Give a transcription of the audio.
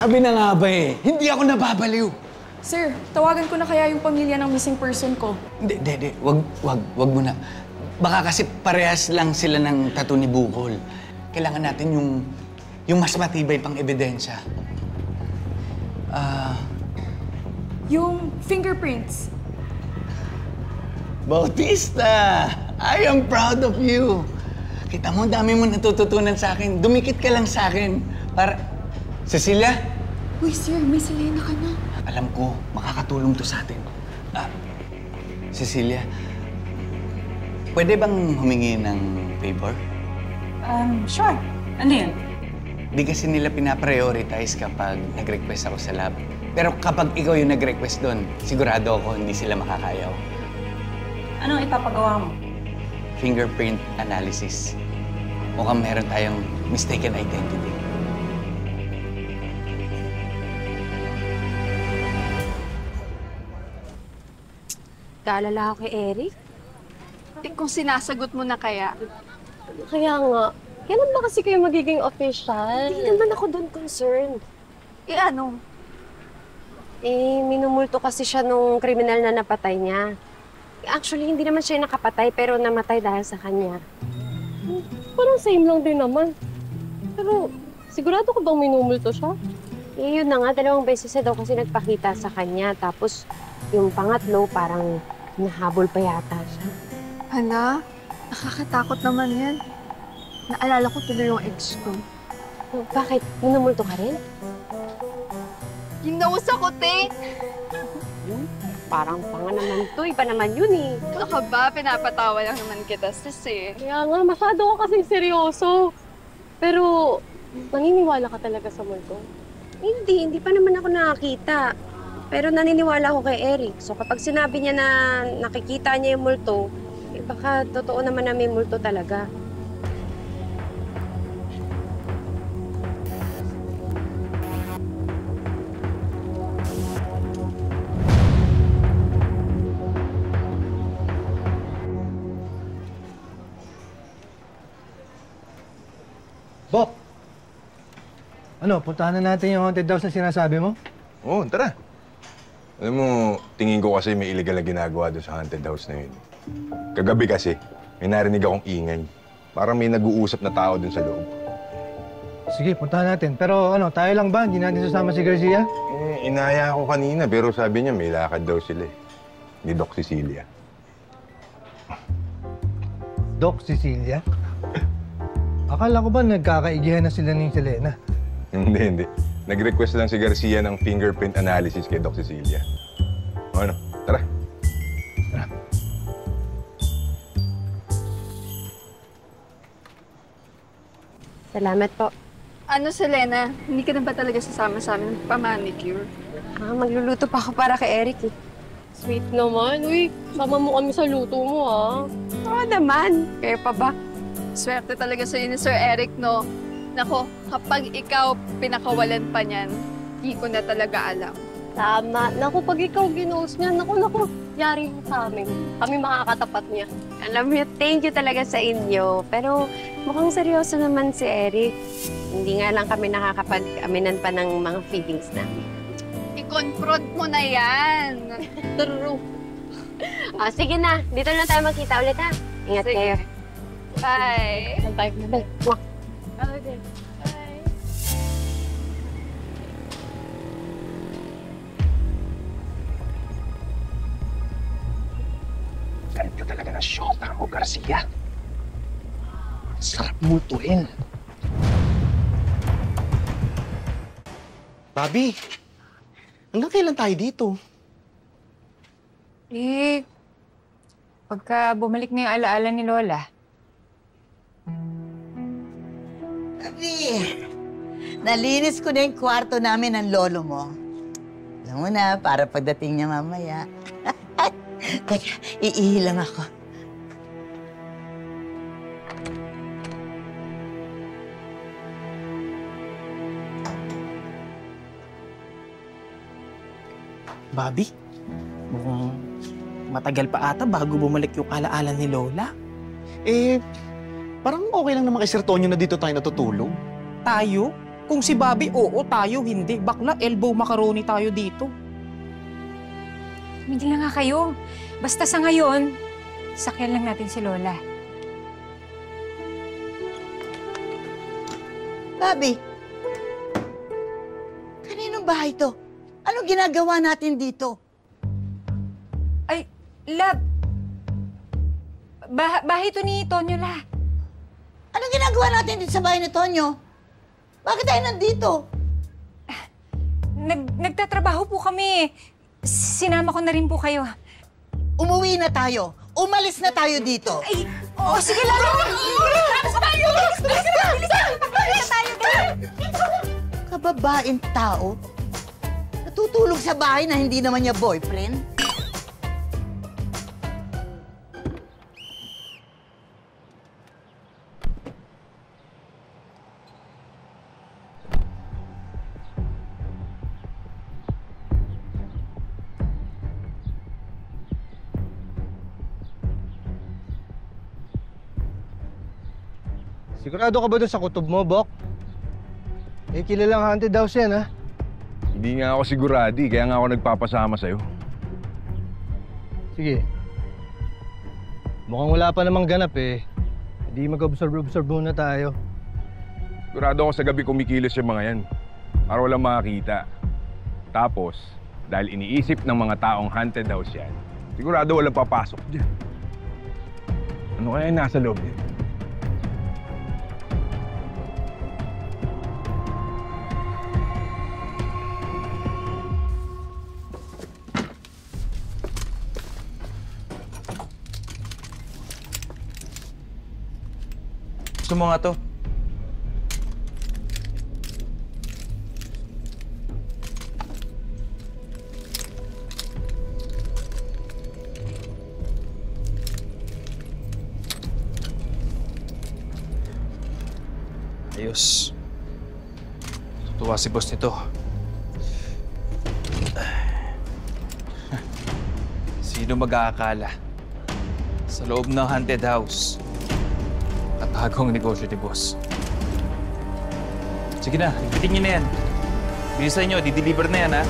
Sabi na nga ba eh, hindi ako nababaliw. Sir, tawagan ko na kaya yung pamilya ng missing person ko. Hindi. Wag mo na. Baka kasi parehas lang sila ng tattoo ni Bukol. Kailangan natin yung mas matibay pang ebidensya. Yung fingerprints. Bautista! I am proud of you. Kita mo, dami mo natututunan sa akin. Dumikit ka lang sa akin. Para... Cecilia? Uy, sir, may Selena ka na. Alam ko, makakatulong to sa atin. Cecilia, pwede bang humingi ng favor? Sure. Ano yun? Di kasi nila pinaprioritize kapag nag-request ako sa lab. Pero kapag ikaw yung nag-request doon, sigurado ako hindi sila makakayaw. Anong ipapagawa mo? Fingerprint analysis. Mukhang meron tayong mistaken identity. Kaalala ako kay Eric. Kung sinasagot mo na kaya. Kaya nga, kailan ba kasi kayo magiging official? Hindi naman ako doon concerned. Ano? Minumulto kasi siya nung kriminal na napatay niya. Actually, hindi naman siya nakapatay, pero namatay dahil sa kanya. Parang same lang din naman. Pero, sigurado ko bang minumulto siya? Yun na nga, 2 beses na daw kasi nagpakita sa kanya. Tapos, yung pangatlo, parang nahabol pa yata siya. Hala, nakakatakot naman yan. Naalala ko tuloy yung ex ko. Bakit? Minumulto ka rin? Ginawas ako, te! Parang panga naman to. Iba naman yun eh. Ano ka ba? Pinapatawa lang naman kita, sis eh. Kaya nga, masyado ka kasing seryoso. Pero, naniniwala ka talaga sa multo? Hindi pa naman ako nakakita. Pero naniniwala ako kay Eric. So kapag sinabi niya na nakikita niya yung multo, baka totoo naman na may multo talaga. Bok! Ano, puntahan na natin yung haunted house na sinasabi mo? Oo, tara. Alam mo, tingin ko kasi may illegal na ginagawa doon sa haunted house na yun. Kagabi kasi, may narinig akong ingay. Parang may nag-uusap na tao doon sa loob. Sige, puntahan natin. Pero ano, tayo lang ba? Hindi natin sasama si Garcia? Inaya ako kanina, pero sabi niya may lakad daw sila eh. Ni Doc Cecilia. Doc Cecilia? Akala ko ba nagkakaigihan na sila ni Selena? Hindi. Nag-request lang si Garcia ng fingerprint analysis kay Doc Cecilia. O ano, tara. Salamat po. Ano, Selena? Hindi ka na ba talaga sasama sa amin pa-manicure? Magluluto pa ako para kay Eric eh. Sweet naman. Uy, sama mo kami sa luto mo, Oo naman. Kaya pa ba? Swerte talaga sa'yo ni Sir Eric, no? Nako, kapag ikaw pinakawalan pa niyan, di ko na talaga alam. Tama. Naku, pag ikaw ginos niya, naku, yari mo sa amin. Kami makakatapat niya. Alam mo, thank you talaga sa inyo. Pero mukhang seryoso naman si Eric. Hindi nga lang kami nakakapag-aminan pa ng mga feelings namin. I-confront mo na yan. True. Sige na. Dito na tayo magkita ulit, ha? Ingat Sige. kayo. Bye. Bye. Mwah. Okay. Bye. Ganito talaga ng shota mo, Garcia. Sarap multuin. Bobby, hanggang kailan tayo dito? Pagka bumalik na yung alaala ni Lola. Abi, nalinis ko na yung kwarto namin ng lolo mo. Alam mo na, para pagdating niya mamaya. Teka, iihi lang ako. Bobby, mukhang matagal pa ata bago bumalik yung alaala ni Lola. Parang okay lang naman kay Sir Tonyo na dito tayo natutulog. Tayo? Kung si Bobby, oo, tayo hindi. Bakla, elbow macaroni tayo dito. Tumigil na nga kayo. Basta sa ngayon, sakyan lang natin si Lola. Bobby, kaninong bahay to? Anong ginagawa natin dito? Ay, Lab. Bahay to ni Tonyo, La. Anong ginagawa natin dito sa bahay ni Tonyo? Bakit tayo nandito? Nagtatrabaho po kami. Sinama ko na rin po kayo. Umuwi na tayo. Umalis na tayo dito. Ay, oo, sige, Lola. Bilis tayo! Bilis tayo! Kababaeng tao? Natutulog sa bahay na hindi naman niya boyfriend? Sigurado ka ba doon sa kutob mo, Bok? Eh, kilalang haunted house yan, ha? Hindi nga ako siguradi, kaya nga ako nagpapasama sa'yo. Sige. Mukhang wala pa namang ganap, eh. Hindi mag-observe muna tayo. Sigurado ako sa gabi kumikilos yung mga yan. Para walang makakita. Tapos, dahil iniisip ng mga taong haunted house yan, sigurado walang papasok dyan. Ano kaya yung nasa loob niya? Gusto mo nga to? Ayos. Tutuwa si boss nito. Sino mag-aakala? Sa loob ng haunted house. Katagong negosyo ni boss. Sige na, ipitin niyo na yan. Bilisan niyo, di-deliver na yan, ha?